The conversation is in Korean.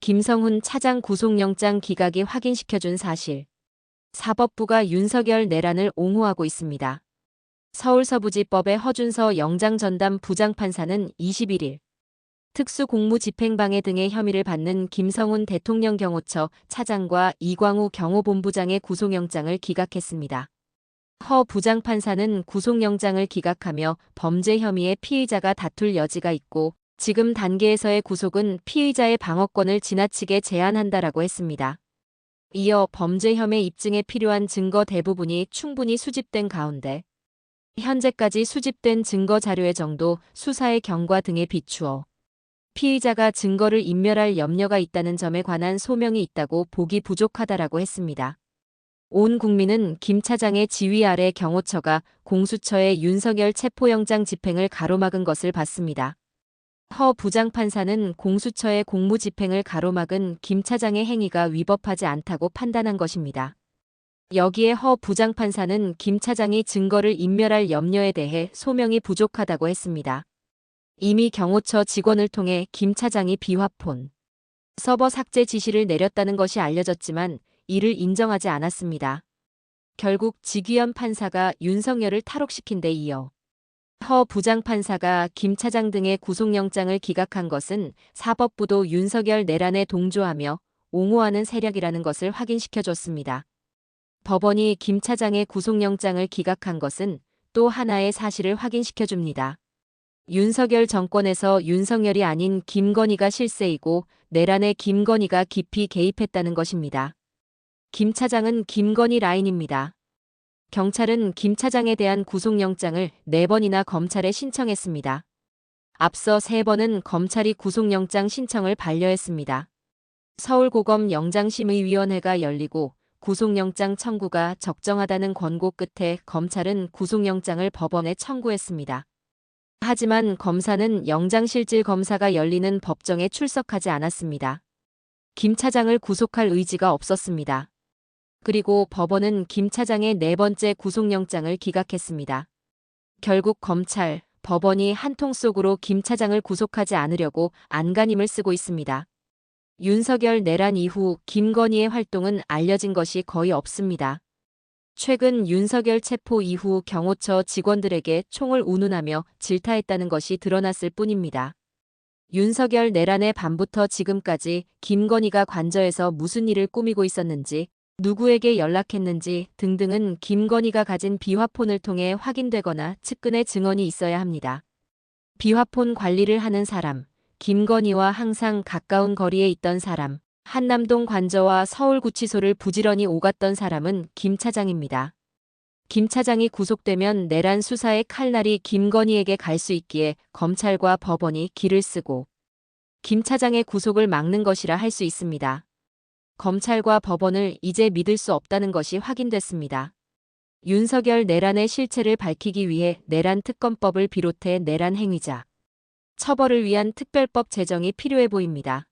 김성훈 차장 구속영장 기각이 확인시켜준 사실. 사법부가 윤석열 내란을 옹호하고 있습니다. 서울서부지법의 허준서 영장전담 부장판사는 21일 특수공무집행방해 등의 혐의를 받는 김성훈 대통령 경호처 차장과 이광우 경호본부장의 구속영장을 기각했습니다. 허 부장판사는 구속영장을 기각하며 범죄 혐의의 피의자가 다툴 여지가 있고 지금 단계에서의 구속은 피의자의 방어권을 지나치게 제한한다라고 했습니다. 이어 범죄 혐의 입증에 필요한 증거 대부분이 충분히 수집된 가운데 현재까지 수집된 증거 자료의 정도, 수사의 경과 등에 비추어 피의자가 증거를 인멸할 염려가 있다는 점에 관한 소명이 있다고 보기 부족하다라고 했습니다. 온 국민은 김 차장의 지휘 아래 경호처가 공수처의 윤석열 체포영장 집행을 가로막은 것을 봤습니다. 허 부장판사는 공수처의 공무집행을 가로막은 김 차장의 행위가 위법하지 않다고 판단한 것입니다. 여기에 허 부장판사는 김 차장이 증거를 인멸할 염려에 대해 소명이 부족하다고 했습니다. 이미 경호처 직원을 통해 김 차장이 비화폰 서버 삭제 지시를 내렸다는 것이 알려졌지만 이를 인정하지 않았습니다. 결국 직위원 판사가 윤석열을 탈옥시킨 데 이어 허 부장판사가 김 차장 등의 구속영장을 기각한 것은 사법부도 윤석열 내란에 동조하며 옹호하는 세력이라는 것을 확인시켜줬습니다. 법원이 김 차장의 구속영장을 기각한 것은 또 하나의 사실을 확인시켜줍니다. 윤석열 정권에서 윤석열이 아닌 김건희가 실세이고 내란에 김건희가 깊이 개입했다는 것입니다. 김 차장은 김건희 라인입니다. 경찰은 김 차장에 대한 구속영장을 4번이나 검찰에 신청했습니다. 앞서 3번은 검찰이 구속영장 신청을 반려했습니다. 서울고검 영장심의위원회가 열리고 구속영장 청구가 적정하다는 권고 끝에 검찰은 구속영장을 법원에 청구했습니다. 하지만 검사는 영장실질검사가 열리는 법정에 출석하지 않았습니다. 김 차장을 구속할 의지가 없었습니다. 그리고 법원은 김 차장의 4번째 구속영장을 기각했습니다. 결국 검찰, 법원이 한 통 속으로 김 차장을 구속하지 않으려고 안간힘을 쓰고 있습니다. 윤석열 내란 이후 김건희의 활동은 알려진 것이 거의 없습니다. 최근 윤석열 체포 이후 경호처 직원들에게 총을 운운하며 질타했다는 것이 드러났을 뿐입니다. 윤석열 내란의 밤부터 지금까지 김건희가 관저에서 무슨 일을 꾸미고 있었는지, 누구에게 연락했는지 등등은 김건희가 가진 비화폰을 통해 확인되거나 측근의 증언이 있어야 합니다. 비화폰 관리를 하는 사람, 김건희와 항상 가까운 거리에 있던 사람, 한남동 관저와 서울구치소를 부지런히 오갔던 사람은 김 차장입니다. 김 차장이 구속되면 내란 수사의 칼날이 김건희에게 갈 수 있기에 검찰과 법원이 기를 쓰고 김 차장의 구속을 막는 것이라 할 수 있습니다. 검찰과 법원을 이제 믿을 수 없다는 것이 확인됐습니다. 윤석열 내란의 실체를 밝히기 위해 내란 특검법을 비롯해 내란 행위자 처벌을 위한 특별법 제정이 필요해 보입니다.